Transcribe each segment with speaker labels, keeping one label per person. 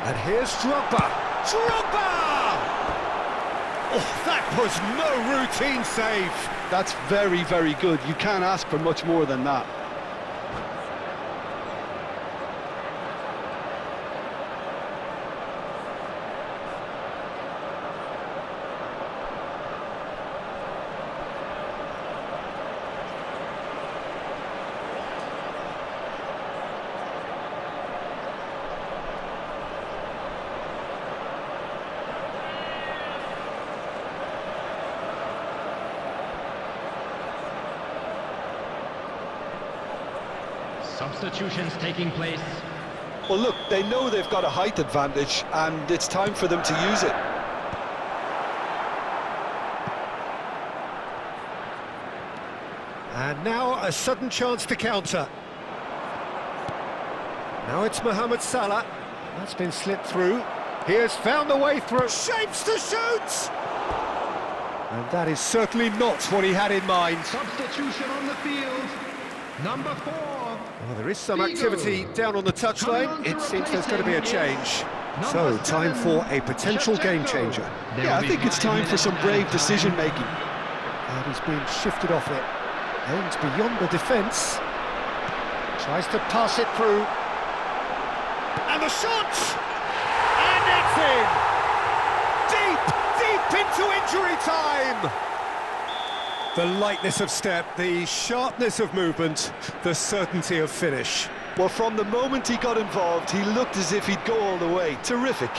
Speaker 1: And here's Drogba. Drogba! Oh, that was no routine save.
Speaker 2: That's very, very good. You can't ask for much more than that.
Speaker 3: Substitutions taking place.
Speaker 2: Well, look, they know they've got a height advantage, and it's time for them to use it.
Speaker 1: And now a sudden chance to counter. Now it's Mohamed Salah. That's been slipped through. He has found the way through. Shapes to shoot! And that is certainly not what he had in mind.
Speaker 3: Substitution on the field. Number 4.
Speaker 1: Well, there is some activity down on the touchline. It seems there's going to be a change. So, time for a potential game changer.
Speaker 2: Yeah, I think it's time for some brave decision-making.
Speaker 1: And he's been shifted off it. Aims beyond the defence. Tries to pass it through. And the shot! And it's in! Deep into injury time! The lightness of step, the sharpness of movement, the certainty of finish.
Speaker 2: Well, from the moment he got involved, he looked as if he'd go all the way. Terrific.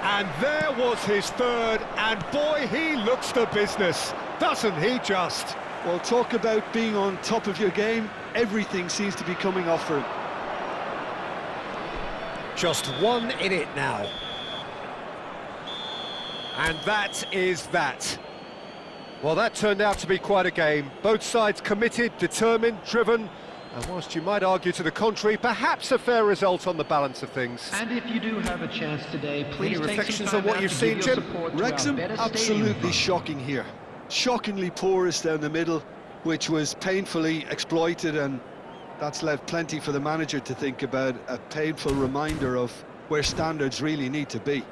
Speaker 1: And there was his third, and boy, he looks the business, doesn't he just?
Speaker 2: Well, talk about being on top of your game. Everything seems to be coming off for him.
Speaker 1: Just one in it now. And that is that. Well, that turned out to be quite a game. Both sides committed, determined, driven, and whilst you might argue to the contrary, perhaps a fair result on the balance of things.
Speaker 3: And if you do have a chance today, please
Speaker 1: Any
Speaker 3: take
Speaker 1: reflections
Speaker 3: some
Speaker 1: on
Speaker 3: time
Speaker 1: what
Speaker 3: out
Speaker 1: you've
Speaker 3: to
Speaker 1: seen,
Speaker 3: give your
Speaker 1: Jim?
Speaker 3: support to
Speaker 2: Wrexham,
Speaker 3: Albetta Stadium
Speaker 2: absolutely
Speaker 3: Fund.
Speaker 2: shocking here. Shockingly porous down the middle, which was painfully exploited, and that's left plenty for the manager to think about. A painful reminder of where standards really need to be.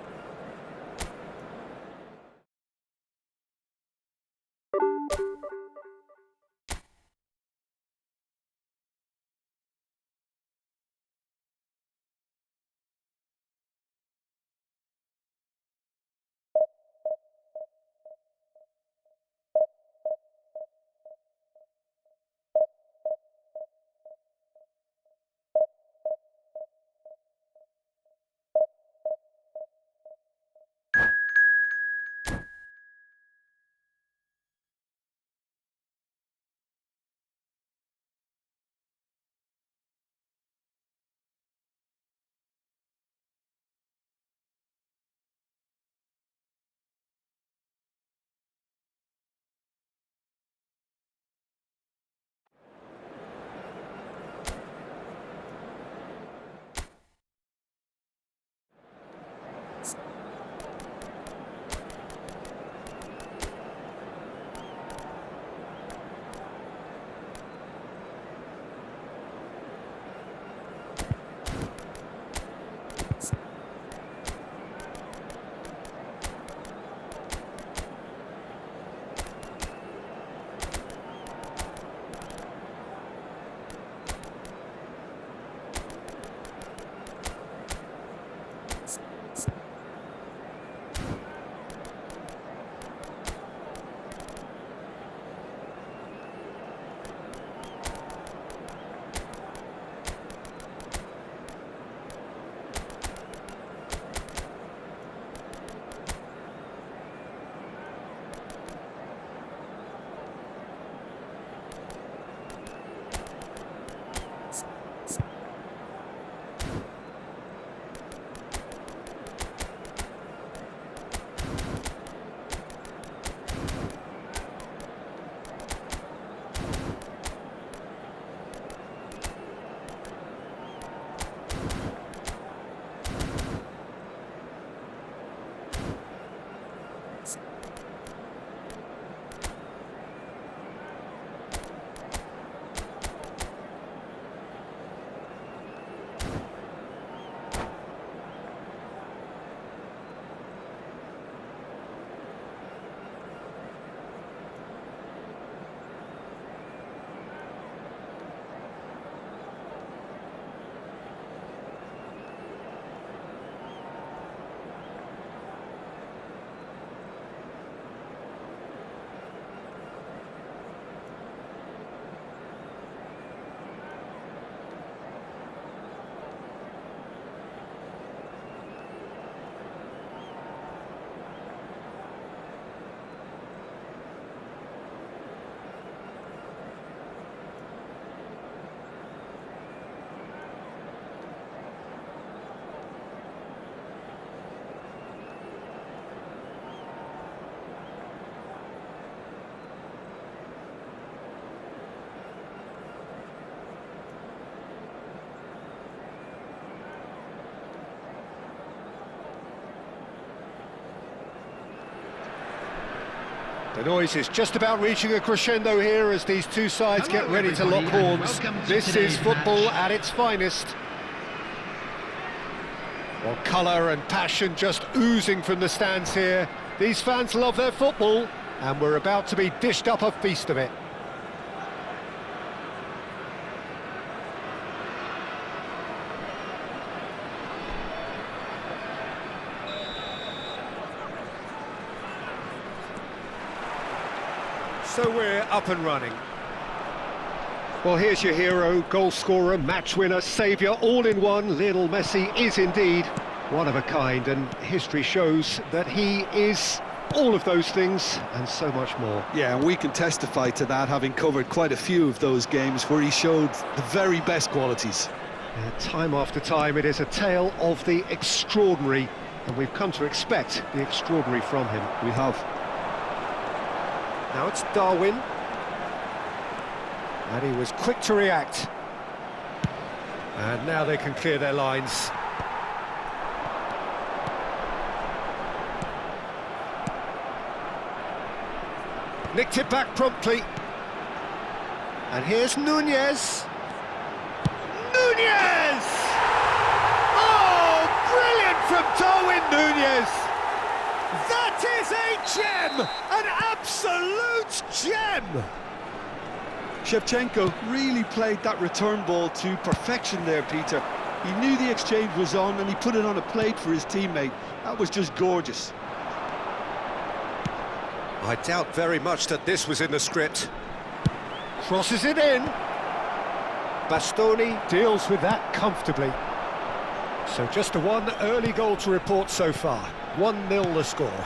Speaker 1: The noise is just about reaching a crescendo here as these two sides
Speaker 3: Hello,
Speaker 1: get ready to lock
Speaker 3: everybody, and
Speaker 1: horns.
Speaker 3: welcome to
Speaker 1: This is
Speaker 3: today's
Speaker 1: football
Speaker 3: match.
Speaker 1: at its finest. Well, colour and passion just oozing from the stands here. These fans love their football, and we're about to be dished up a feast of it. So we're up and running. Well, here's your hero, goal scorer, match winner, saviour, all in one. Lionel Messi is indeed one of a kind, and history shows that he is all of those things and so much more.
Speaker 2: Yeah, and we can testify to that, having covered quite a few of those games where he showed the very best qualities.
Speaker 1: Time after time, it is a tale of the extraordinary, and we've come to expect the extraordinary from him.
Speaker 2: We have.
Speaker 1: Now it's Darwin. And he was quick to react. And now they can clear their lines. Nicked it back promptly. And here's Nunez. Nunez! Oh, brilliant from Darwin Nunez! That is a gem! An absolute gem!
Speaker 2: Shevchenko really played that return ball to perfection there, Peter. He knew the exchange was on and he put it on a plate for his teammate. That was just gorgeous.
Speaker 1: I doubt very much that this was in the script. Crosses it in. Bastoni deals with that comfortably. So just the one early goal to report so far. 1-0 the score.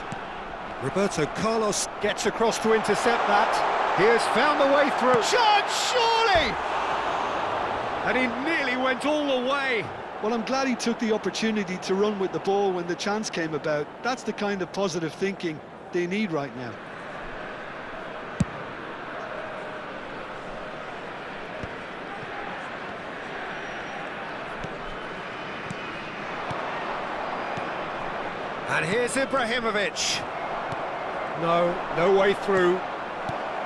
Speaker 1: Roberto Carlos gets across to intercept that. He has found the way through. Chance, surely! And he nearly went all the way.
Speaker 2: Well, I'm glad he took the opportunity to run with the ball when the chance came about. That's the kind of positive thinking they need right now.
Speaker 1: And here's Ibrahimovic. No way through.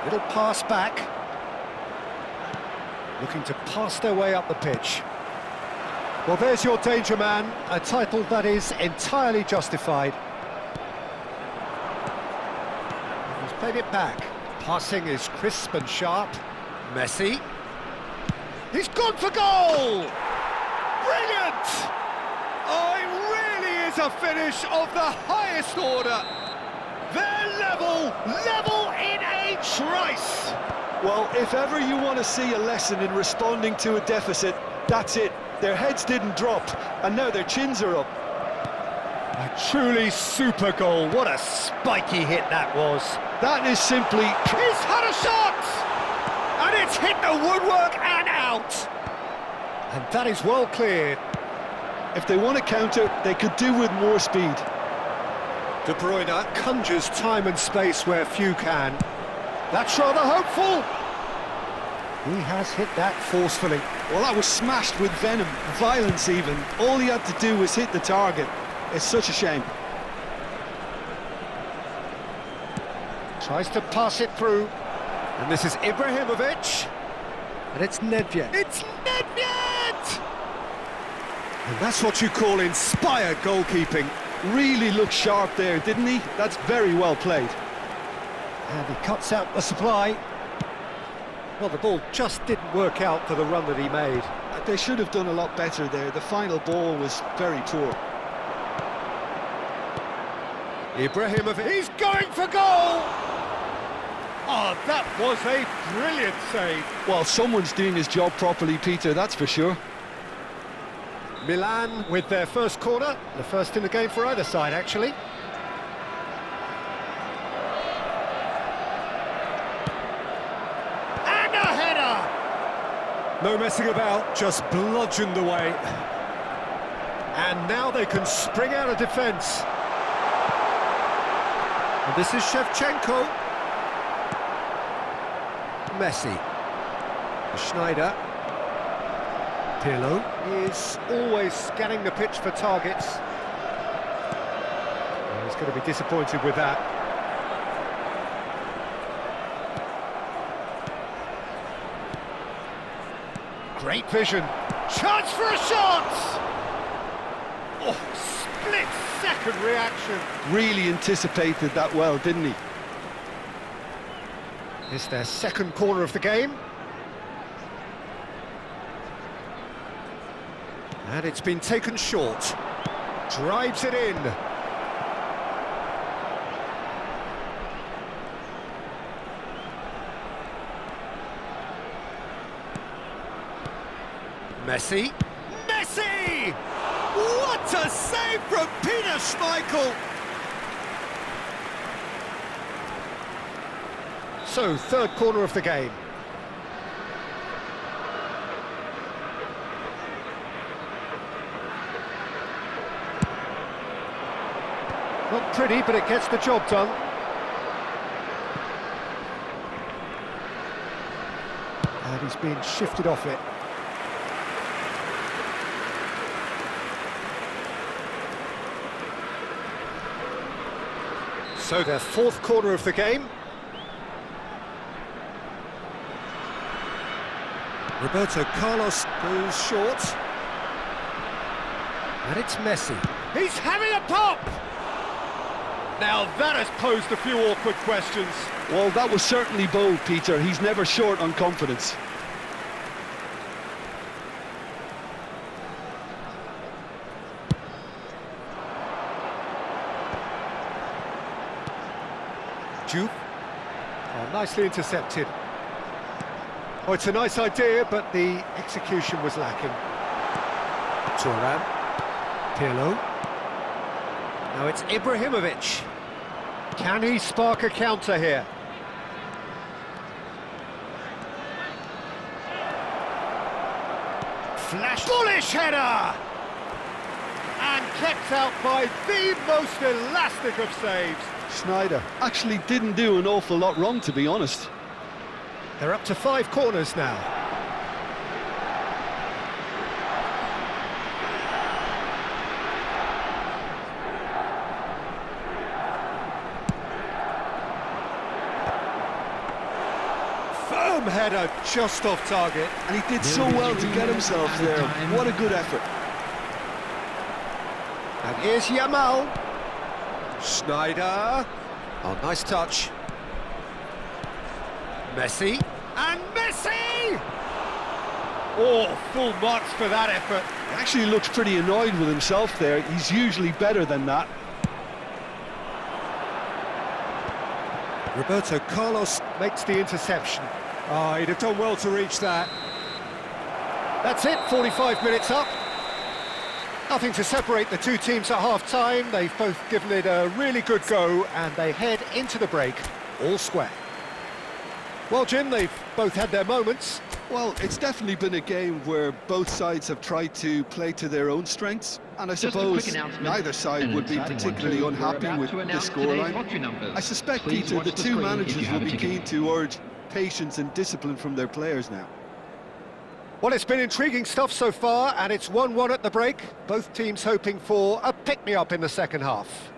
Speaker 1: Little pass back. Looking to pass their way up the pitch. Well, there's your danger man, a title that is entirely justified. He's played it back. Passing is crisp and sharp. Messi. He's gone for goal! Brilliant! Oh, it really is a finish of the highest order. They're level in a trice.
Speaker 2: Well, if ever you want to see a lesson in responding to a deficit, that's it. Their heads didn't drop, and now their chins are up.
Speaker 1: A truly super goal. What a spiky hit that was.
Speaker 2: That is simply...
Speaker 1: He's had a shot! And it's hit the woodwork and out. And that is well cleared.
Speaker 2: If they want to counter, they could do with more speed.
Speaker 1: De Bruyne conjures time and space where few can. That's rather hopeful. He has hit that forcefully.
Speaker 2: Well, that was smashed with venom, violence even. All he had to do was hit the target. It's such a shame.
Speaker 1: Tries to pass it through. And this is Ibrahimovic. And it's Nedved. It's Nedved! And that's what you call inspired goalkeeping.
Speaker 2: Really looked sharp there, didn't he? That's very well played.
Speaker 1: And he cuts out the supply. Well, the ball just didn't work out for the run that he made.
Speaker 2: They should have done a lot better there. The final ball was very poor.
Speaker 1: Ibrahimovic, he's going for goal! Oh, that was a brilliant save.
Speaker 2: Well, someone's doing his job properly, Peter, that's for sure.
Speaker 1: Milan with their first corner, the first in the game for either side, actually. And a header! No messing about, just bludgeoned away. And now they can spring out of defence. And this is Shevchenko. Messi. Schneider. Pirlo is always scanning the pitch for targets. Well, he's going to be disappointed with that. Great vision. Chance for a shot! Oh, split-second reaction.
Speaker 2: Really anticipated that well, didn't he?
Speaker 1: It's their second corner of the game. And it's been taken short. Drives it in. Messi. Messi! What a save from Peter Schmeichel! So, third corner of the game. Not pretty, but it gets the job done. And he's being shifted off it. So their fourth corner of the game. Roberto Carlos goes short. And it's Messi. He's having a pop! Now that has posed a few awkward questions.
Speaker 2: Well, that was certainly bold, Peter. He's never short on confidence.
Speaker 1: Juve. Oh, nicely intercepted. Oh, it's a nice idea, but the execution was lacking. Thuram. Pirlo. Now it's Ibrahimovic. Can he spark a counter here? Flash. Bullish header! And kept out by the most elastic of saves.
Speaker 2: Sneijder actually didn't do an awful lot wrong, to be honest.
Speaker 1: They're up to 5 corners now. Firm header just off target.
Speaker 2: And he did so well to get himself there. What a good effort.
Speaker 1: And here's Yamal. Sneijder. Oh, nice touch. Messi. And Messi! Oh, full marks for that effort.
Speaker 2: He actually looks pretty annoyed with himself there. He's usually better than that.
Speaker 1: Roberto Carlos makes the interception. Oh, he'd have done well to reach that. That's it, 45 minutes up. Nothing to separate the two teams at half-time. They've both given it a really good go, and they head into the break all square. Well, Jim, they've both had their moments.
Speaker 2: Well, it's definitely been a game where both sides have tried to play to their own strengths, and I
Speaker 3: Just a quick
Speaker 2: suppose
Speaker 3: announcement.
Speaker 2: neither side
Speaker 3: An
Speaker 2: would be
Speaker 3: exciting one
Speaker 2: particularly
Speaker 3: too.
Speaker 2: unhappy
Speaker 3: We're about
Speaker 2: with
Speaker 3: to
Speaker 2: the
Speaker 3: announce today's
Speaker 2: scoreline.
Speaker 3: lottery numbers.
Speaker 2: I suspect,
Speaker 3: Please
Speaker 2: Peter,
Speaker 3: watch
Speaker 2: the
Speaker 3: the
Speaker 2: two
Speaker 3: screen if
Speaker 2: managers
Speaker 3: you have
Speaker 2: will
Speaker 3: a
Speaker 2: be
Speaker 3: ticket.
Speaker 2: keen to urge patience and discipline from their players now.
Speaker 1: Well, it's been intriguing stuff so far, and it's 1-1 at the break. Both teams hoping for a pick-me-up in the second half.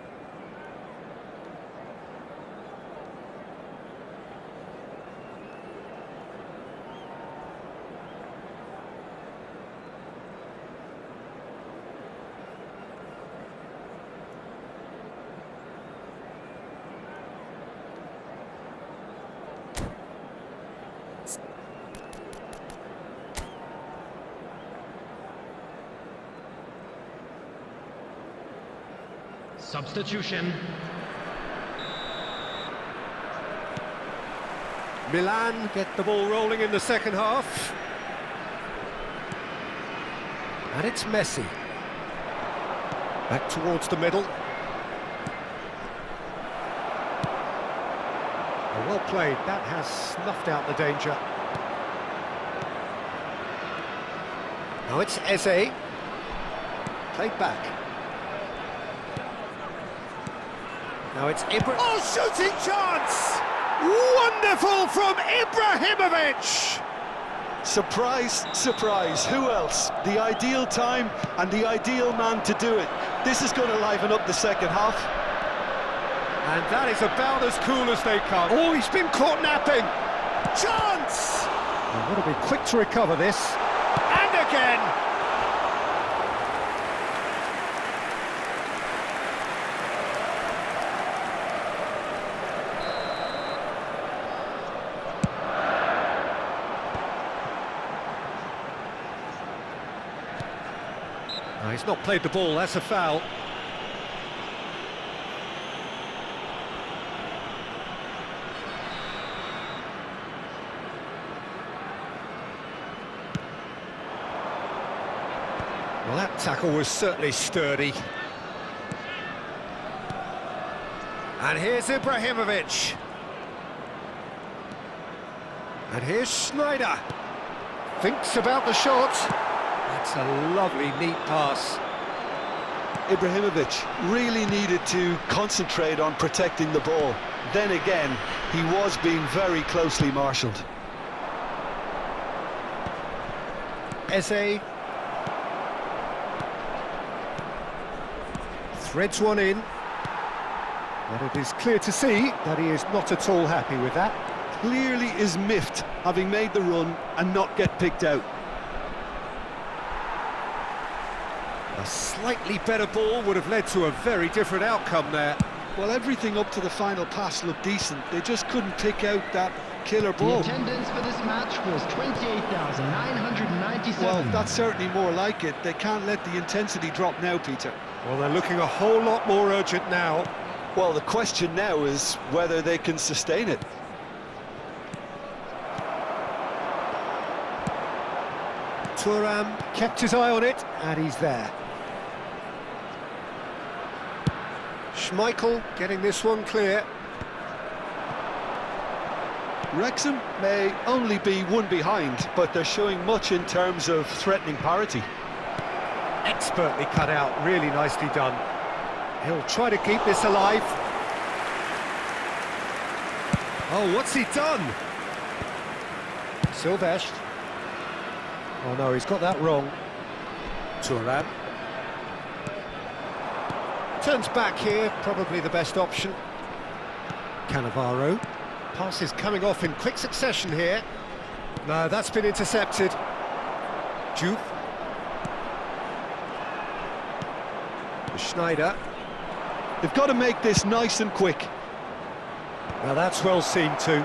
Speaker 3: Substitution.
Speaker 1: Milan get the ball rolling in the second half. And it's Messi. Back towards the middle. Oh, well played. That has snuffed out the danger. Now it's Eze. Played back. Now it's Oh, shooting chance! Wonderful from Ibrahimovic!
Speaker 2: Surprise, surprise, who else? The ideal time and the ideal man to do it. This is going to liven up the second half.
Speaker 1: And that is about as cool as they come. Oh, he's been caught napping! Chance! I've got to be quick to recover this. again. No, he's not played the ball, that's a foul. Well, that tackle was certainly sturdy. And here's Ibrahimovic. And here's Schneider. Thinks about the shot. That's a lovely, neat pass.
Speaker 2: Ibrahimovic really needed to concentrate on protecting the ball. Then again, he was being very closely marshalled.
Speaker 1: Eze. Threads one in. But it is clear to see that he is not at all happy with that.
Speaker 2: Clearly is miffed, having made the run and not get picked out.
Speaker 1: A slightly better ball would have led to a very different outcome there.
Speaker 2: Well, everything up to the final pass looked decent. They just couldn't pick out that killer
Speaker 3: The
Speaker 2: ball.
Speaker 3: attendance for this match was 28,997.
Speaker 2: Well, that's certainly more like it. They can't let the intensity drop now, Peter.
Speaker 1: Well, they're looking a whole lot more urgent now.
Speaker 2: Well, the question now is whether they can sustain it.
Speaker 1: Thuram kept his eye on it, and he's there. Schmeichel getting this one clear.
Speaker 2: Wrexham may only be one behind, but they're showing much in terms of threatening parity.
Speaker 1: Expertly cut out, really nicely done. He'll try to keep this alive. Oh, what's he done? Silvestre. Oh no, he's got that wrong. Thuram. Turns back here, probably the best option. Cannavaro. Passes coming off in quick succession here. No, that's been intercepted. Juve. Schneider.
Speaker 2: They've got to make this nice and quick.
Speaker 1: Now that's well seen too.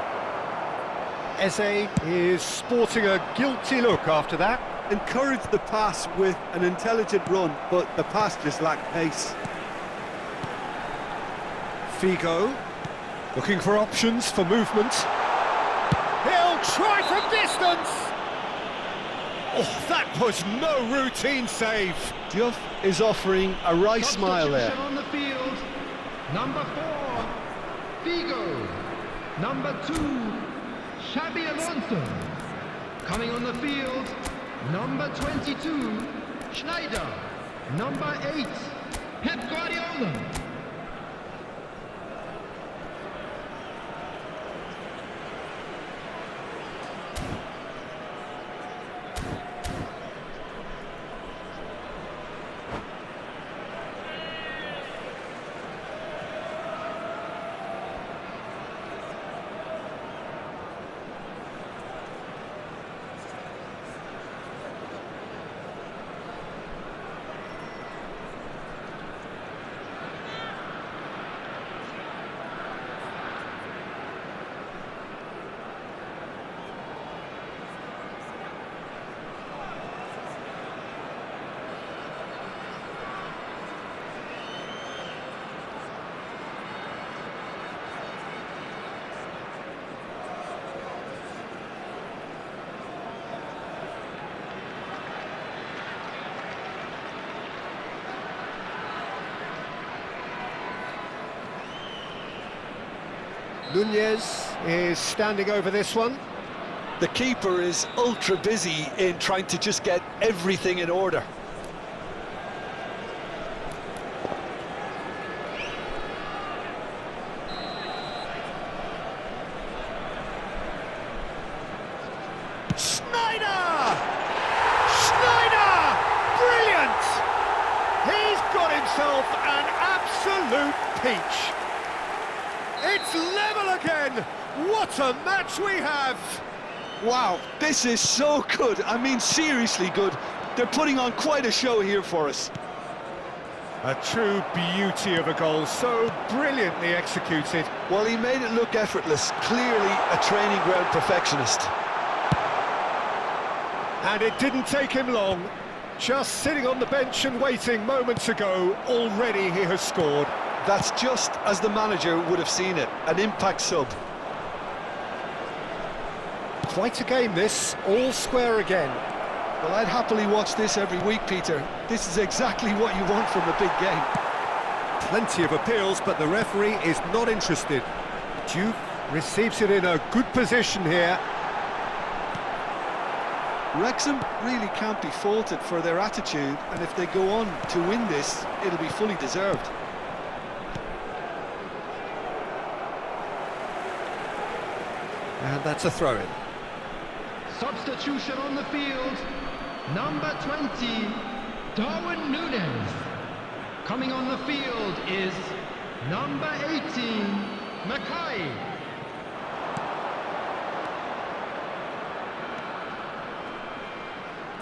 Speaker 1: Eze is sporting a guilty look after that.
Speaker 2: Encouraged the pass with an intelligent run, but the pass just lacked pace.
Speaker 1: Figo, looking for options for movement. He'll try from distance! Oh, that was no routine save.
Speaker 2: Diouf is offering a right smile there.
Speaker 3: Substitution on the field. Number 4, Figo. Number 2, Xabi Alonso. Coming on the field, number 22, Schneider. Number 8, Pep Guardiola.
Speaker 1: Nunez is standing over this one.
Speaker 2: The keeper is ultra busy in trying to just get everything in order.
Speaker 1: Schneider! Schneider! Brilliant! He's got himself an absolute peach. It's level again! What a match we have!
Speaker 2: Wow, this is so good. I mean, seriously good. They're putting on quite a show here for us.
Speaker 1: A true beauty of a goal, so brilliantly executed.
Speaker 2: Well, he made it look effortless. Clearly a training ground perfectionist.
Speaker 1: And it didn't take him long. Just sitting on the bench and waiting moments ago, already he has scored.
Speaker 2: That's just as the manager would have seen it, an impact sub.
Speaker 1: Quite a game this, all square again.
Speaker 2: Well, I'd happily watch this every week, Peter. This is exactly what you want from a big game.
Speaker 1: Plenty of appeals, but the referee is not interested. Duke receives it in a good position here.
Speaker 2: Wrexham really can't be faulted for their attitude, and if they go on to win this, it'll be fully deserved.
Speaker 1: And that's a throw-in.
Speaker 3: Substitution on the field. Number 20, Darwin Núñez. Coming on the field is number 18, Mackay.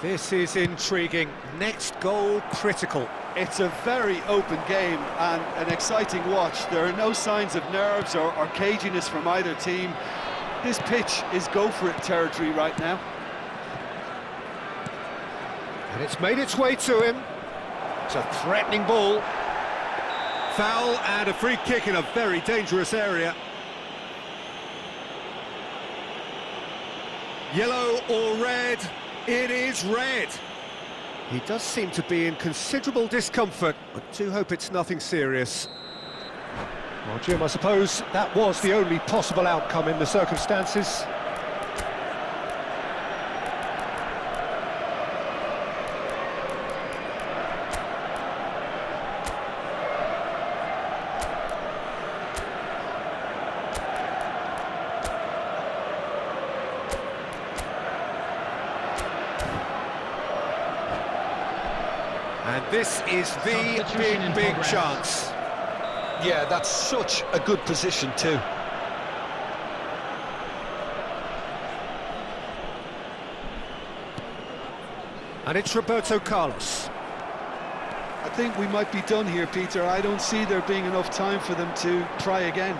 Speaker 1: This is intriguing. Next goal critical.
Speaker 2: It's a very open game and an exciting watch. There are no signs of nerves or caginess from either team. This pitch is go-for-it territory right now.
Speaker 1: And it's made its way to him. It's a threatening ball. Foul and a free kick in a very dangerous area. Yellow or red? It is red. He does seem to be in considerable discomfort. I do hope it's nothing serious. Well, Jim, I suppose that was the only possible outcome in the circumstances. And this is the big chance.
Speaker 2: Yeah, that's such a good position too.
Speaker 1: And it's Roberto Carlos.
Speaker 2: I think we might be done here, Peter. I don't see there being enough time for them to try again.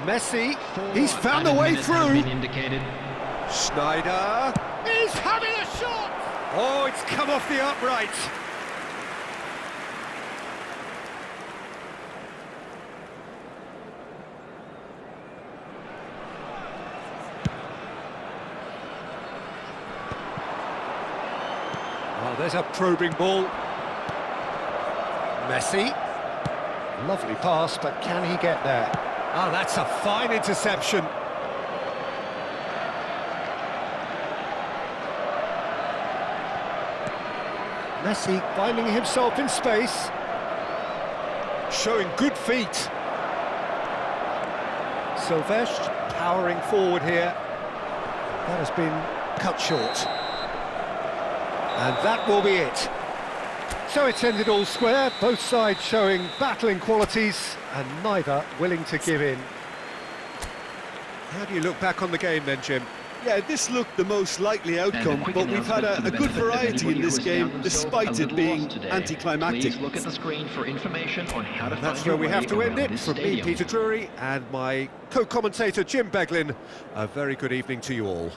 Speaker 1: Messi, he's found a way through. Schneider, he's having a shot! Oh, it's come off the upright. Oh, there's a probing ball. Messi. Lovely pass, but can he get there? Oh, that's a fine interception. Messi finding himself in space. Showing good feet. Silvestre powering forward here. That has been cut short. And that will be it. So it's ended all square, both sides showing battling qualities and neither willing to give in. How do you look back on the game then, Jim?
Speaker 2: Yeah, this looked the most likely outcome, but we've had a good variety in this game, despite it being anticlimactic.
Speaker 4: Please look at the screen for information on how to
Speaker 1: And that's
Speaker 4: find
Speaker 1: where
Speaker 4: your
Speaker 1: we
Speaker 4: way
Speaker 1: have to end
Speaker 4: around
Speaker 1: it.
Speaker 4: this
Speaker 1: From me,
Speaker 4: stadium.
Speaker 1: Peter Drury, and my co-commentator, Jim Beglin. A very good evening to you all.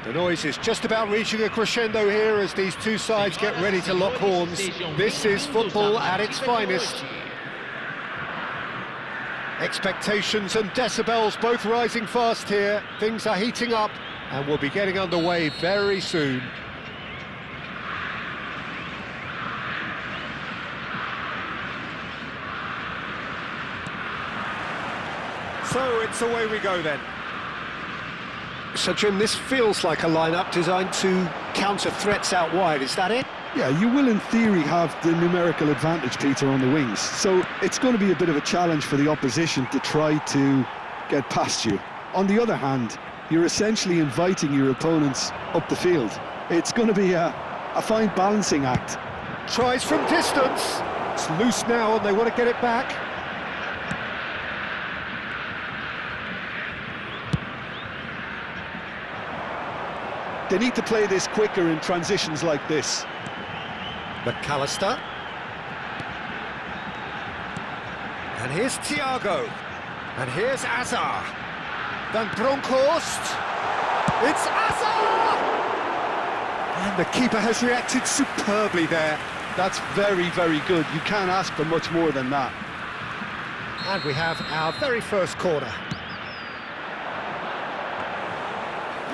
Speaker 1: The noise is just about reaching a crescendo here as these two sides get ready to lock horns. This is football at its finest. Expectations and decibels both rising fast here. Things are heating up and we'll be getting underway very soon. So it's away we go then. So Jim, this feels like a lineup designed to counter threats out wide, is that it?
Speaker 2: Yeah, you will in theory have the numerical advantage, Peter, on the wings. So it's going to be a bit of a challenge for the opposition to try to get past you. On the other hand, you're essentially inviting your opponents up the field. It's going to be a fine balancing act.
Speaker 1: Tries from distance. It's loose now and they want to get it back.
Speaker 2: They need to play this quicker in transitions like this.
Speaker 1: McAllister. And here's Thiago. And here's Azar. Van Bronckhorst. It's Azar! And the keeper has reacted superbly there.
Speaker 2: That's very, very good. You can't ask for much more than that.
Speaker 1: And we have our very first corner.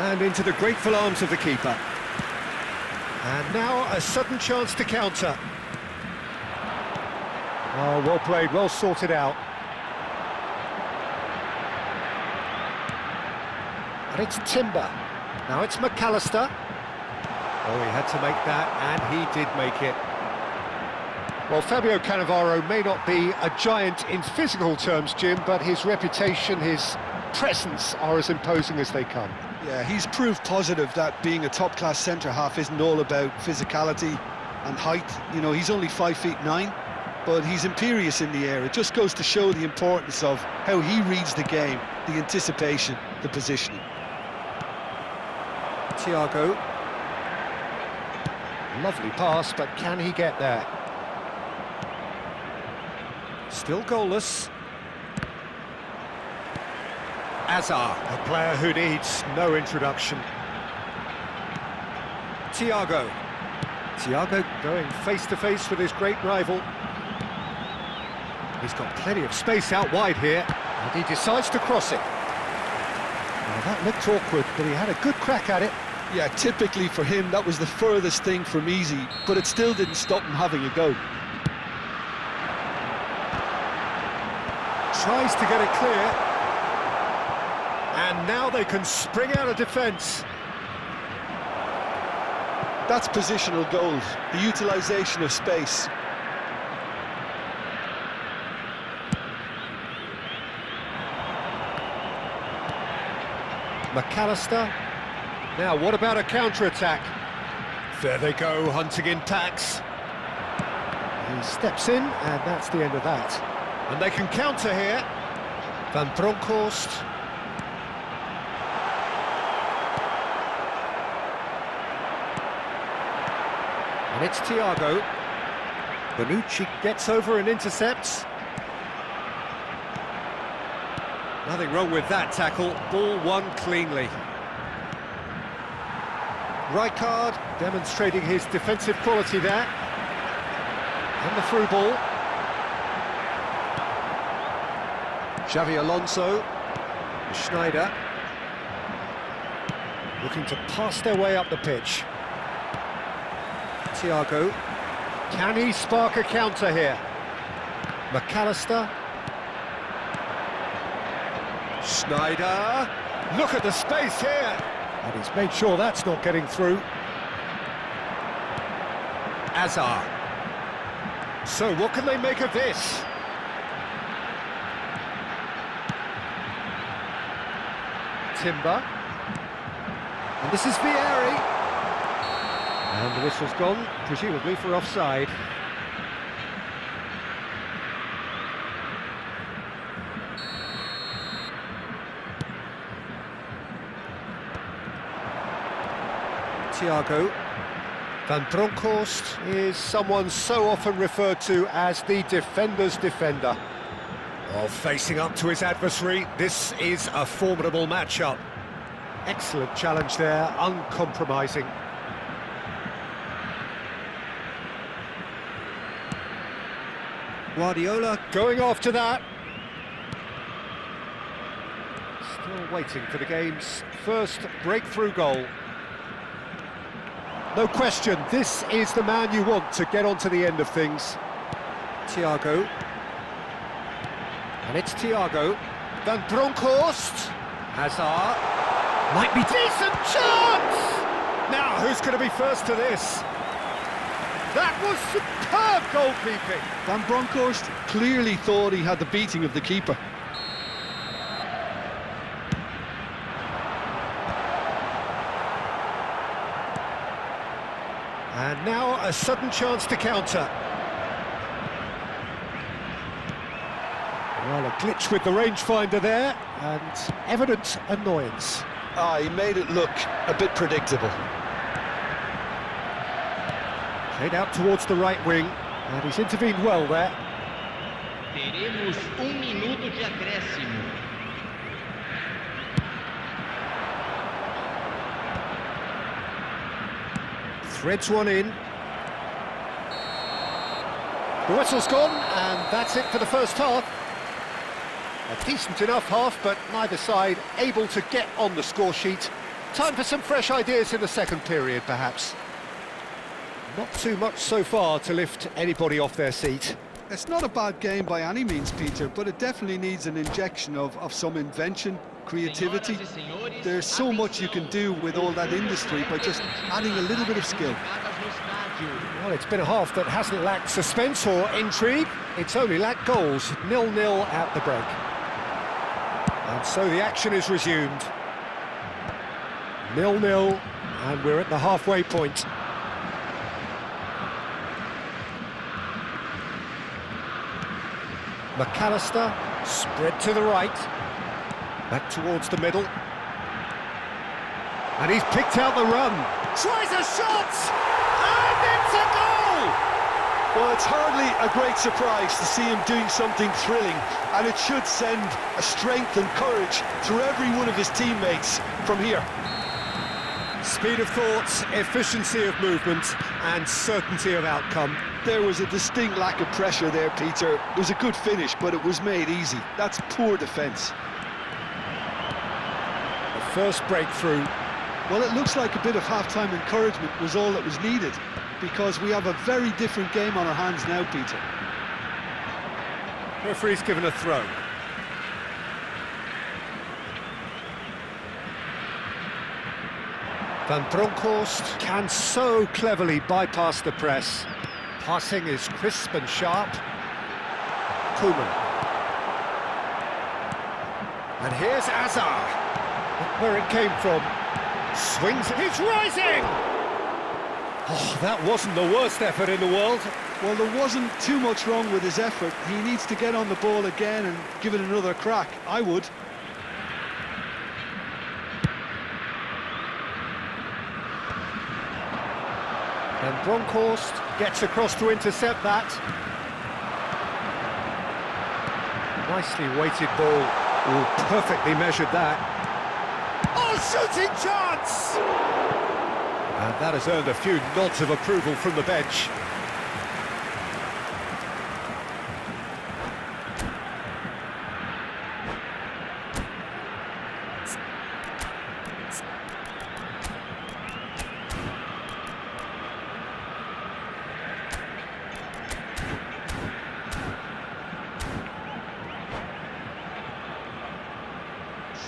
Speaker 1: And into the grateful arms of the keeper. And now a sudden chance to counter. Oh, well played, well sorted out. And it's Timber. Now it's McAllister. Oh, he had to make that, and he did make it. Well, Fabio Cannavaro may not be a giant in physical terms, Jim, but his reputation, his presence are as imposing as they come.
Speaker 2: Yeah, he's proved positive that being a top-class centre-half isn't all about physicality and height. You know, he's only 5'9", but he's imperious in the air. It just goes to show the importance of how he reads the game, the anticipation, the positioning.
Speaker 1: Thiago. Lovely pass, but can he get there? Still goalless. Azar, a player who needs no introduction. Thiago. Thiago going face-to-face with his great rival. He's got plenty of space out wide here, and he decides to cross it. Well, that looked awkward, but he had a good crack at it.
Speaker 2: Yeah, typically for him, that was the furthest thing from easy, but it still didn't stop him having a go.
Speaker 1: Tries to get it clear. And now they can spring out of defence.
Speaker 2: That's positional gold, the utilisation of space.
Speaker 1: McAllister. Now, what about a counter-attack? There they go, hunting in packs. He steps in, and that's the end of that. And they can counter here. Van Bronckhorst. And it's Thiago. Bonucci gets over and intercepts. Nothing wrong with that tackle. Ball won cleanly. Rijkaard demonstrating his defensive quality there. And the through ball. Xavi Alonso. Schneider. Looking to pass their way up the pitch. Thiago. Can he spark a counter here? McAllister. Schneider. Look at the space here. And he's made sure that's not getting through. Azar. So what can they make of this? Timber. And this is Vieri. And the whistle's gone, presumably for offside. Thiago. Van Bronckhorst is someone so often referred to as the defender's defender. Well, facing up to his adversary, this is a formidable matchup. Excellent challenge there, uncompromising. Guardiola going after that. Still waiting for the game's first breakthrough goal. No question, this is the man you want to get onto the end of things. Thiago. And it's Thiago. Van Bronckhorst. Hazard. Might be decent chance! Now, who's going to be first to this? That was superb goalkeeping.
Speaker 2: Van Bronckhorst clearly thought he had the beating of the keeper.
Speaker 1: And now a sudden chance to counter. Well, a glitch with the rangefinder there, and evident annoyance.
Speaker 2: He made it look a bit predictable.
Speaker 1: Played out towards the right wing, and he's intervened well there.
Speaker 3: Teremos minuto de acréscimo.
Speaker 1: Threads one in. The whistle's gone, and that's it for the first half. A decent enough half, but neither side able to get on the score sheet. Time for some fresh ideas in the second period, perhaps. Not too much so far to lift anybody off their seat.
Speaker 2: It's not a bad game by any means, Peter, but it definitely needs an injection of some invention, creativity. There's so much you can do with all that industry by just adding a little bit of skill.
Speaker 1: Well, it's been a half that hasn't lacked suspense or intrigue. It's only lacked goals. 0-0 at the break. And so the action is resumed. 0-0, and we're at the halfway point. McAllister, spread to the right. Back towards the middle. And he's picked out the run. Tries a shot! And it's a goal!
Speaker 2: Well, it's hardly a great surprise to see him doing something thrilling, and it should send a strength and courage through every one of his teammates from here.
Speaker 1: Speed of thought, efficiency of movement, and certainty of outcome.
Speaker 2: There was a distinct lack of pressure there, Peter. It was a good finish, but it was made easy. That's poor defence.
Speaker 1: The first breakthrough.
Speaker 2: Well, it looks like a bit of half-time encouragement was all that was needed, because we have a very different game on our hands now, Peter.
Speaker 1: Referee's given a throw. Van Bronckhorst can so cleverly bypass the press. Passing is crisp and sharp. Koeman. And here's Azar. where it came from. Swings, he's rising! Oh, that wasn't the worst effort in the world.
Speaker 2: Well, there wasn't too much wrong with his effort. He needs to get on the ball again and give it another crack. I would.
Speaker 1: And Bronkhorst gets across to intercept that. Nicely weighted ball. Oh, perfectly measured that. Oh, shooting chance! And that has earned a few nods of approval from the bench.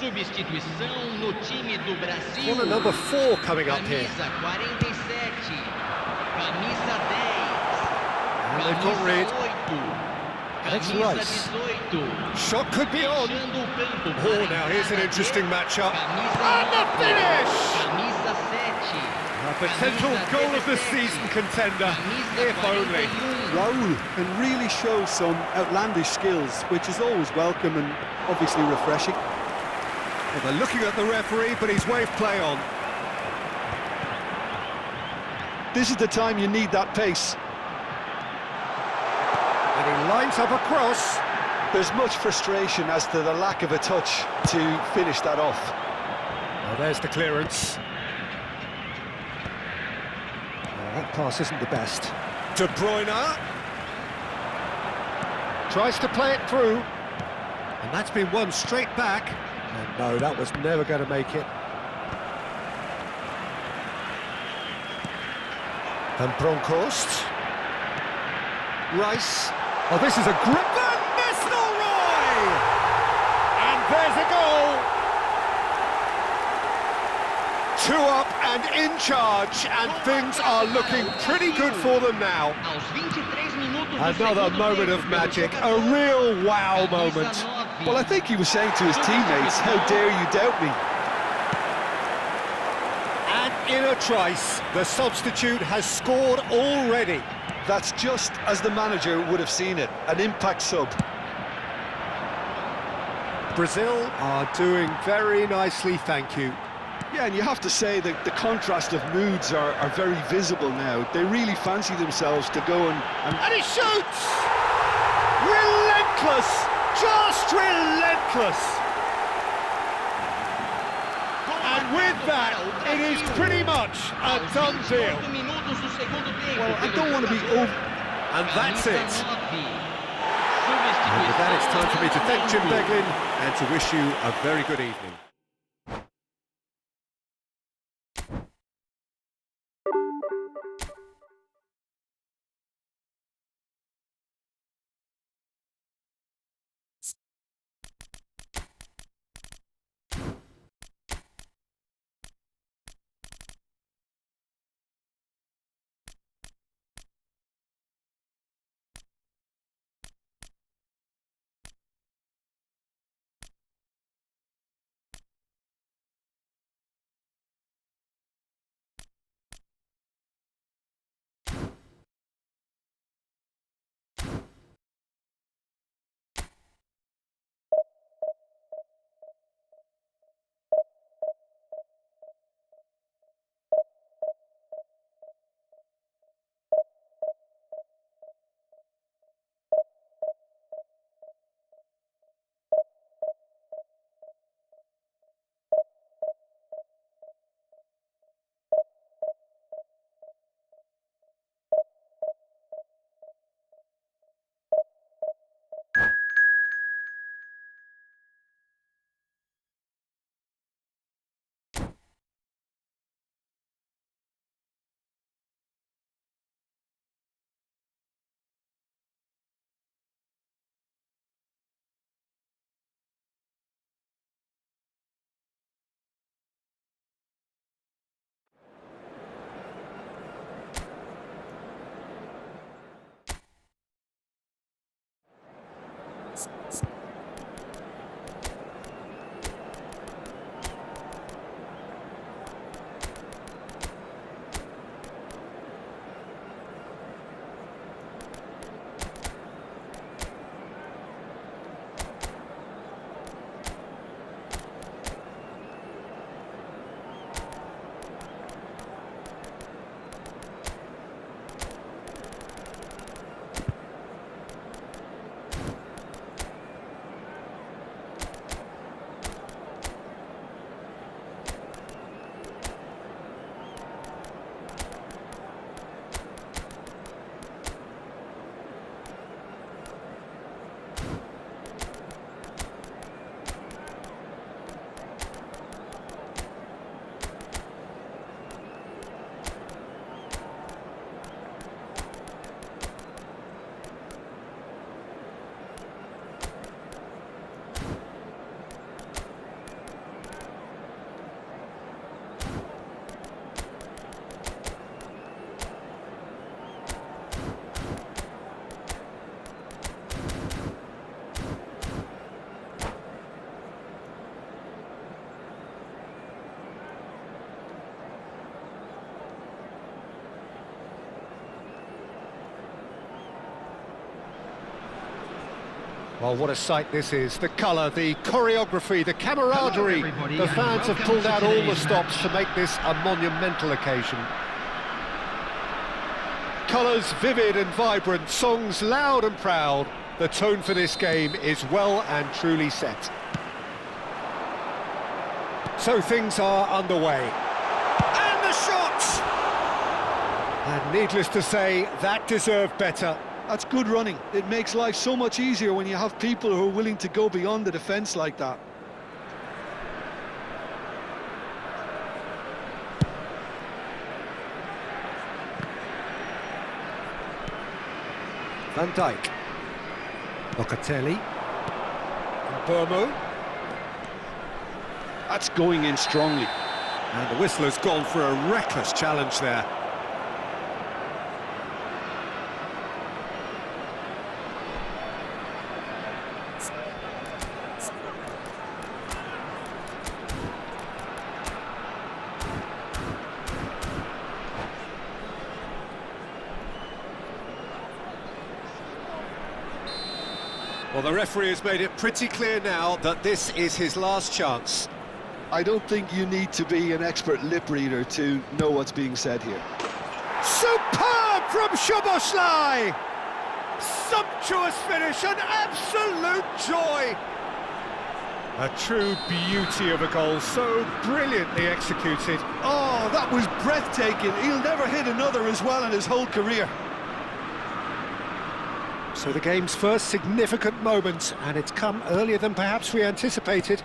Speaker 3: Substituição no time do Brasil.
Speaker 1: Corner number 4 coming up here.
Speaker 3: Camisa 47, camisa 10,
Speaker 1: And they've got rid. That's
Speaker 3: camisa
Speaker 1: Rice.
Speaker 3: 18.
Speaker 1: Shot could be on.
Speaker 3: Fechando o campo
Speaker 1: Oh,
Speaker 3: para
Speaker 1: now here's an interesting matchup.
Speaker 3: Camisa
Speaker 1: And the
Speaker 3: 9,
Speaker 1: finish!
Speaker 3: Camisa 7.
Speaker 1: A potential
Speaker 3: camisa
Speaker 1: goal of the
Speaker 3: 17,
Speaker 1: season contender,
Speaker 3: camisa
Speaker 1: if only.
Speaker 3: 41.
Speaker 2: Raul can really show some outlandish skills, which is always welcome and obviously refreshing.
Speaker 1: Well, they're looking at the referee, but he's waved play on.
Speaker 2: This is the time you need that pace.
Speaker 1: And he lines up a cross.
Speaker 2: There's much frustration as to the lack of a touch to finish that off.
Speaker 1: Oh, there's the clearance. Oh, that pass isn't the best. De Bruyne. Tries to play it through. And that's been won straight back. And no, that was never going to make it. And Bronkhorst. Rice. Oh, this is a grip. Van Nistelrooy! And there's a goal. 2 up and in charge, and things are looking pretty good for them now.
Speaker 3: Aos 23 minutos do
Speaker 1: Another
Speaker 3: segundo
Speaker 1: moment of
Speaker 3: tempo,
Speaker 1: magic,
Speaker 3: pelo
Speaker 1: a real wow
Speaker 3: camisa
Speaker 1: moment.
Speaker 3: 9.
Speaker 2: Well, I think he was saying to his teammates, how dare you doubt me?
Speaker 1: And in a trice, the substitute has scored already.
Speaker 2: That's just as the manager would have seen it, an impact sub.
Speaker 1: Brazil are doing very nicely, thank you.
Speaker 2: Yeah, and you have to say that the contrast of moods are very visible now. They really fancy themselves to go and
Speaker 1: And he shoots! Relentless! Just relentless! And with that, it is pretty much a done deal.
Speaker 2: well, I don't want to be over.
Speaker 1: And that's it. And with that, it's time for me to thank Jim Beglin and to wish you a very good evening. Well, what a sight this is. The colour, the choreography, the camaraderie.
Speaker 3: everybody,
Speaker 1: The
Speaker 3: and
Speaker 1: fans have
Speaker 3: welcome
Speaker 1: pulled
Speaker 3: to
Speaker 1: out all the
Speaker 3: today's
Speaker 1: stops
Speaker 3: match.
Speaker 1: to make this a monumental occasion. Colours vivid and vibrant, songs loud and proud. The tone for this game is well and truly set. So things are underway. And the shot! And needless to say, that deserved better.
Speaker 2: That's good running. It makes life so much easier when you have people who are willing to go beyond the defence like that.
Speaker 1: Van Dijk. Locatelli. Burmo.
Speaker 2: That's going in strongly.
Speaker 1: And the whistler's gone for a reckless challenge there. Well, the referee has made it pretty clear now that this is his last chance.
Speaker 2: I don't think you need to be an expert lip reader to know what's being said here.
Speaker 1: Superb from Szoboszlai! Sumptuous finish, an absolute joy! A true beauty of a goal, so brilliantly executed.
Speaker 2: Oh, that was breathtaking. He'll never hit another as well in his whole career.
Speaker 1: So the game's first significant moment, and it's come earlier than perhaps we anticipated.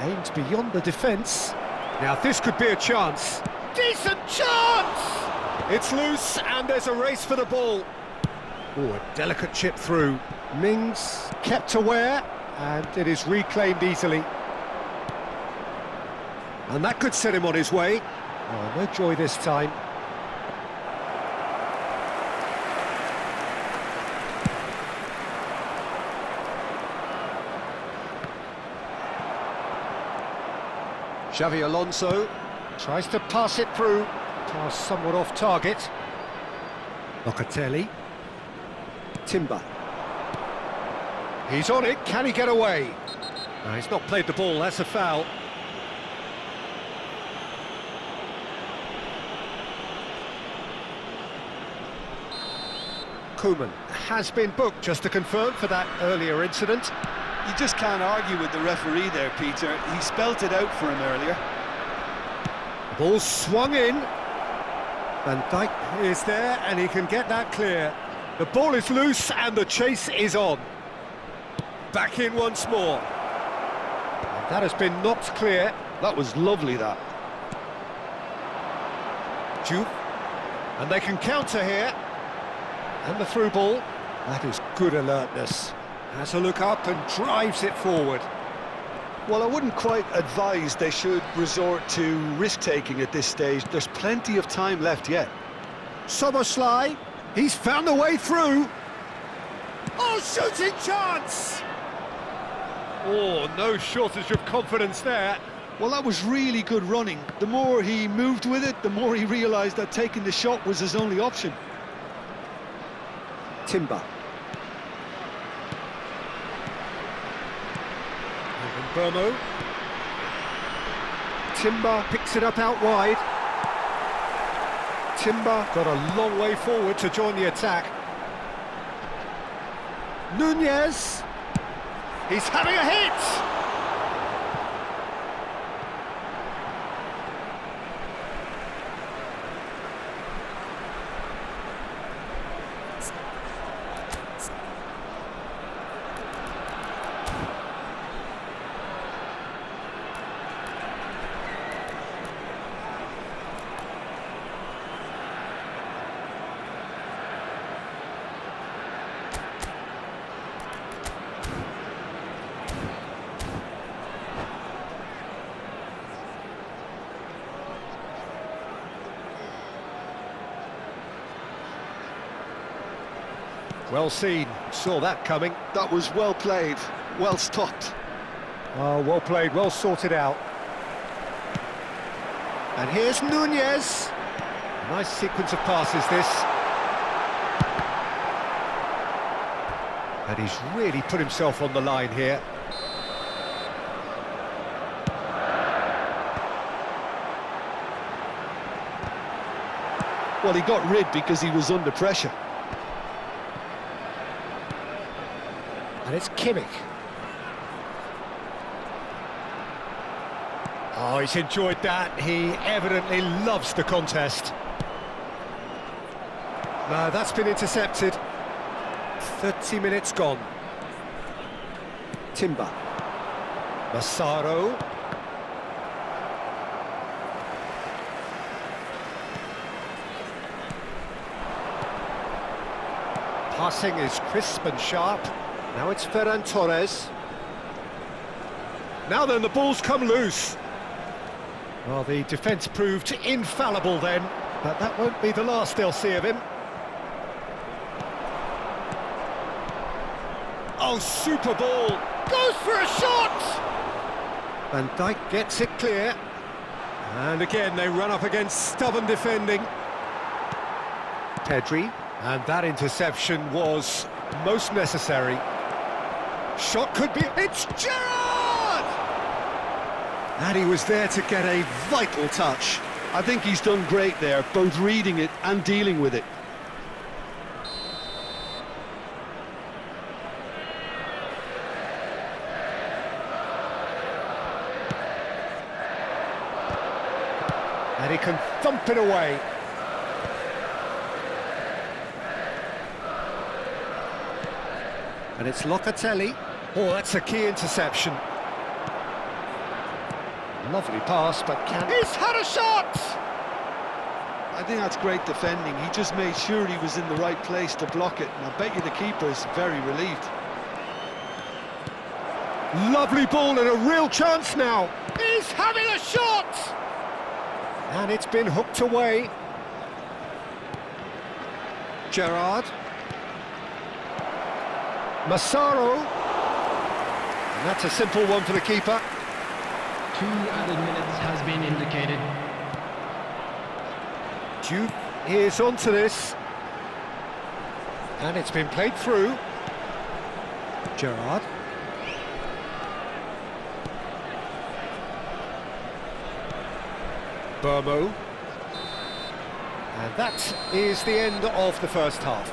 Speaker 1: Aimed beyond the defence. Now this could be a chance. Decent chance! It's loose, and there's a race for the ball. Oh, a delicate chip through. Mings kept aware, and it is reclaimed easily. And that could set him on his way. Oh, no joy this time. Xavi Alonso tries to pass it through, pass somewhat off target. Locatelli. Timber. He's on it, can he get away? No, he's not played the ball, that's a foul. Koeman has been booked, just to confirm, for that earlier incident.
Speaker 2: You just can't argue with the referee there, Peter. He spelt it out for him earlier.
Speaker 1: Ball swung in. Van Dijk is there and he can get that clear. The ball is loose and the chase is on. Back in once more. And that has been knocked clear.
Speaker 2: That was lovely, that.
Speaker 1: Juve. And they can counter here. And the through ball. That is good alertness. Has a look up and drives it forward.
Speaker 2: Well, I wouldn't quite advise they should resort to risk-taking at this stage. There's plenty of time left yet.
Speaker 1: Szoboszlai, he's found a way through. Oh, shooting chance! Oh, no shortage of confidence there.
Speaker 2: Well, that was really good running. The more he moved with it, the more he realised that taking the shot was his only option.
Speaker 1: Timber. Burmo. Timber picks it up out wide. Timber got a long way forward to join the attack. Nunez. He's having a hit! Well seen, saw that coming.
Speaker 2: That was well played, well stopped.
Speaker 1: Oh, well played, well sorted out. And here's Nunez. Nice sequence of passes, this. And he's really put himself on the line here.
Speaker 2: Well, he got rid because he was under pressure.
Speaker 1: And it's Kimmich. Oh, he's enjoyed that. He evidently loves the contest. No, that's been intercepted. 30 minutes gone. Timber. Massaro. Passing is crisp and sharp. Now it's Ferran Torres. Now then, the ball's come loose. Well, the defence proved infallible then, but that won't be the last they'll see of him. Oh, super ball! Goes for a shot! Van Dijk gets it clear. And again, they run up against stubborn defending. Pedri, and that interception was most necessary. Shot could be... It's Gerrard! And he was there to get a vital touch.
Speaker 2: I think he's done great there, both reading it and dealing with it.
Speaker 1: And he can thump it away. And it's Locatelli. Oh, that's a key interception. Lovely pass, but can... He's had a shot!
Speaker 2: I think that's great defending. He just made sure he was in the right place to block it, and I bet you the keeper's very relieved.
Speaker 1: Lovely ball and a real chance now. He's having a shot! And it's been hooked away. Gerrard. Massaro. And that's a simple one for the keeper.
Speaker 3: 2 added minutes has been indicated.
Speaker 1: Juve is onto this. And it's been played through. Gerrard. Burmo. And that is the end of the first half.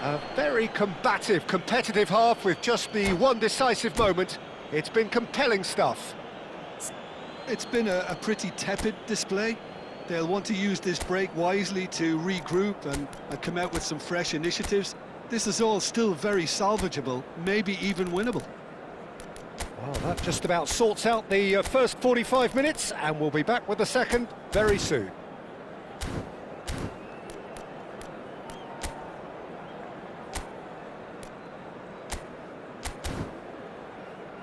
Speaker 1: A very combative, competitive half with just the one decisive moment. It's been compelling stuff.
Speaker 2: It's been a pretty tepid display. They'll want to use this break wisely to regroup and come out with some fresh initiatives. This is all still very salvageable, maybe even winnable.
Speaker 1: Well, that just about sorts out the first 45 minutes, and we'll be back with the second very soon.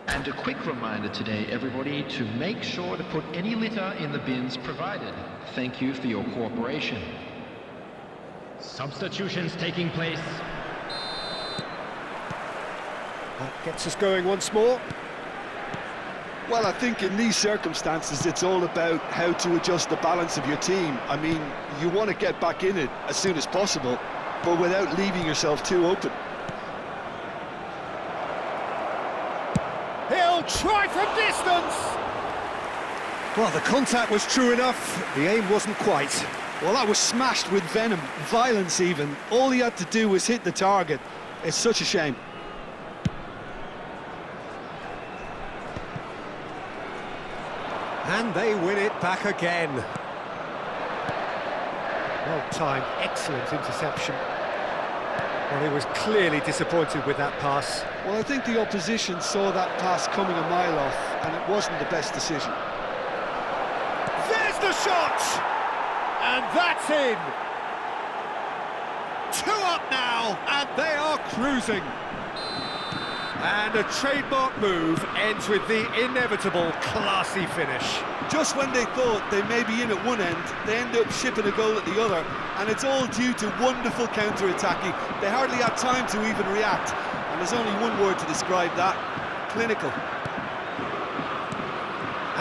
Speaker 4: And a quick reminder today, everybody, to make sure to put any litter in the bins provided. Thank you for your cooperation.
Speaker 3: Substitutions taking place.
Speaker 1: That gets us going once more.
Speaker 2: Well, I think in these circumstances, it's all about how to adjust the balance of your team. I mean, you want to get back in it as soon as possible, but without leaving yourself too open.
Speaker 1: He'll try from distance! Well, the contact was true enough, the aim wasn't quite.
Speaker 2: Well, that was smashed with venom, violence even. All he had to do was hit the target. It's such a shame.
Speaker 1: And they win it back again. Well-timed, excellent interception. Well, he was clearly disappointed with that pass.
Speaker 2: Well, I think the opposition saw that pass coming a mile off, and it wasn't the best decision.
Speaker 1: There's the shot! And that's in! 2 up now, and they are cruising. And a trademark move ends with the inevitable classy finish.
Speaker 2: Just when they thought they may be in at one end, they end up shipping a goal at the other, and it's all due to wonderful counter-attacking. They hardly had time to even react, and there's only one word to describe that: clinical.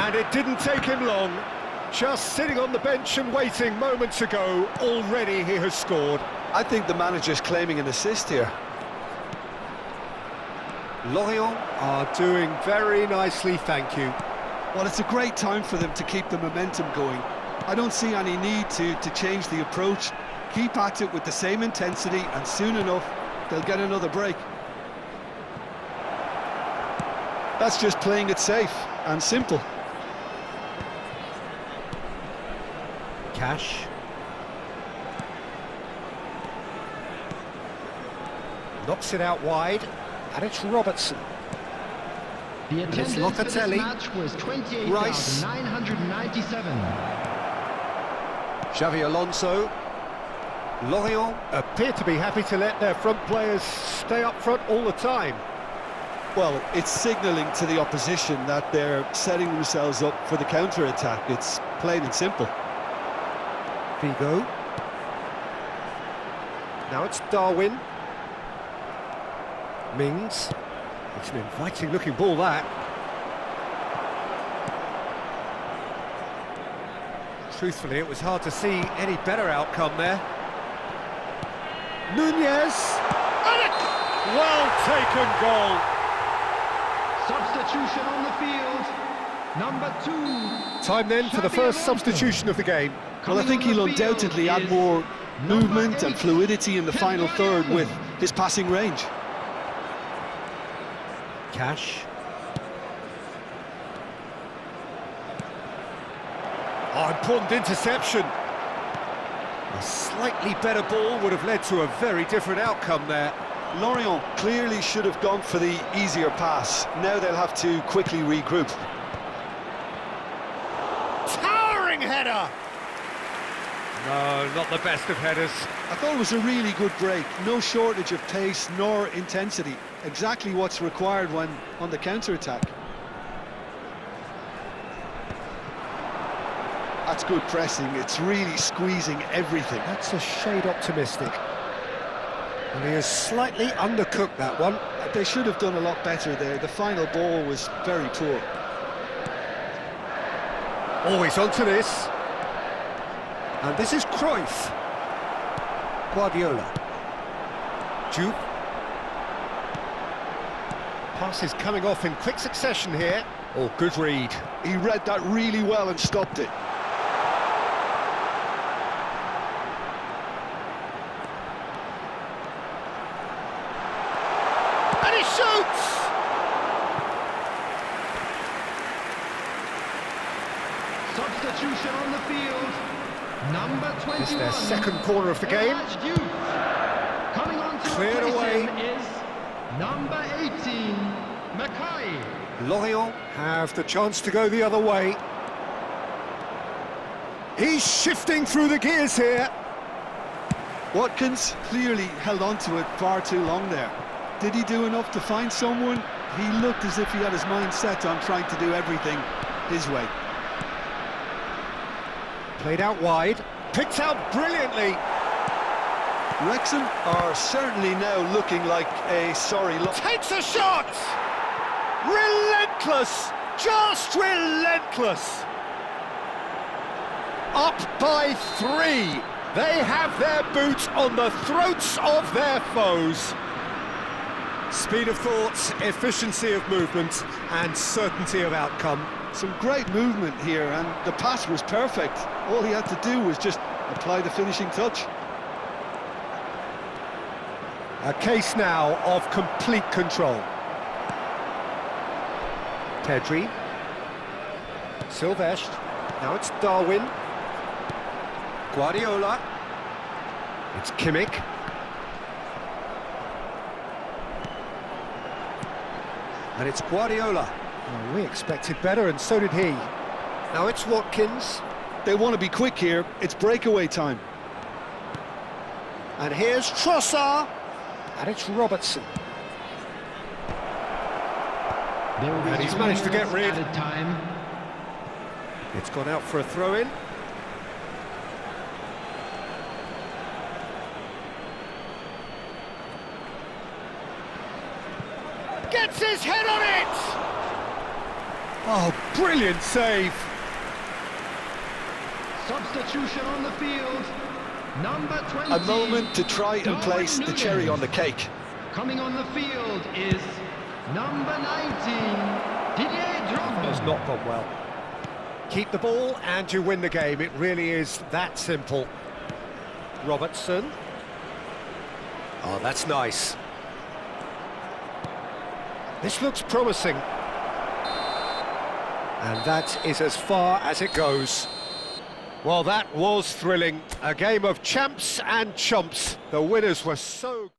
Speaker 1: And it didn't take him long. Just sitting on the bench and waiting moments ago, already he has scored.
Speaker 2: I think the manager's claiming an assist here.
Speaker 1: Lorient are doing very nicely, thank you.
Speaker 2: Well, it's a great time for them to keep the momentum going. I don't see any need to change the approach. Keep at it with the same intensity, and soon enough, they'll get another break. That's just playing it safe and simple.
Speaker 1: Cash. Knocks it out wide, and it's Robertson.
Speaker 3: The attendance for this
Speaker 1: Locatelli.
Speaker 3: match was
Speaker 1: Rice.
Speaker 3: 28,997.
Speaker 1: Xavi Alonso. Lorient appear to be happy to let their front players stay up front all the time.
Speaker 2: Well, it's signalling to the opposition that they're setting themselves up for the counter-attack. It's plain and simple.
Speaker 1: Figo. Now it's Darwin. Mings. It's an inviting looking ball, that. Truthfully, it was hard to see any better outcome there. Nunez! And a well-taken goal!
Speaker 3: Substitution on the field. Number 2.
Speaker 1: Time then for the
Speaker 3: Xabi
Speaker 1: first
Speaker 3: Alonso.
Speaker 1: substitution of the game.
Speaker 2: Well, I think
Speaker 3: Coming
Speaker 2: he'll
Speaker 3: on the field
Speaker 2: undoubtedly add
Speaker 3: is
Speaker 2: more
Speaker 3: number
Speaker 2: movement and
Speaker 3: 8,
Speaker 2: fluidity in the final third
Speaker 3: Pedro.
Speaker 2: with his passing range.
Speaker 1: Cash. Oh, important interception. A slightly better ball would have led to a very different outcome there.
Speaker 2: Lorient clearly should have gone for the easier pass. Now they'll have to quickly regroup.
Speaker 1: Towering header! No, not the best of headers.
Speaker 2: I thought it was a really good break. No shortage of pace nor intensity. Exactly what's required when on the counter-attack. That's good pressing. It's really squeezing everything.
Speaker 1: That's a shade optimistic. And he has slightly undercooked that one.
Speaker 2: They should have done a lot better there. The final ball was very poor.
Speaker 1: Always onto this. And this is Cruyff. Guardiola. Jupe. Passes coming off in quick succession here. Oh, good read.
Speaker 2: He read that really well and stopped it.
Speaker 1: And he shoots!
Speaker 3: Substitution on the field. Number 21.
Speaker 1: It's their second corner of the game.
Speaker 3: Elijah Diouf. Coming on to
Speaker 1: Cleared
Speaker 3: replace
Speaker 1: away.
Speaker 3: him is number 18, Mackay.
Speaker 1: Lorient have the chance to go the other way. He's shifting through the gears here.
Speaker 2: Watkins clearly held on to it far too long there. Did he do enough to find someone? He looked as if he had his mind set on trying to do everything his way.
Speaker 1: Played out wide. Picked out brilliantly.
Speaker 2: Wrexham are certainly now looking like a sorry lot.
Speaker 1: Takes a shot! Relentless! Just relentless! Up by 3. They have their boot on the throats of their foes. Speed of thought, efficiency of movement, and certainty of outcome.
Speaker 2: Some great movement here, and the pass was perfect. All he had to do was just apply the finishing touch.
Speaker 1: A case now of complete control. Pedri. Silvestre. Now it's Darwin. Guardiola. It's Kimmich. And it's Guardiola. Oh, we expected better, and so did he. Now it's Watkins.
Speaker 2: They want to be quick here. It's breakaway time.
Speaker 1: And here's Trossard. And it's Robertson.
Speaker 3: There will be
Speaker 1: And he's
Speaker 3: 2
Speaker 1: managed to get
Speaker 3: minutes
Speaker 1: rid.
Speaker 3: added time.
Speaker 1: It's gone out for a throw-in. Gets his head on it! Oh, brilliant save!
Speaker 3: Substitution on the field. Number 20.
Speaker 2: A moment to try and
Speaker 3: Darwin
Speaker 2: place the cherry
Speaker 3: Núñez.
Speaker 2: on the cake.
Speaker 3: Coming on the field is Number 19, Didier
Speaker 1: Has
Speaker 3: Drogba.
Speaker 1: not gone well. Keep the ball and you win the game. It really is that simple. Robertson. Oh, that's nice. This looks promising. And that is as far as it goes. Well, that was thrilling. A game of champs and chumps. The winners were so...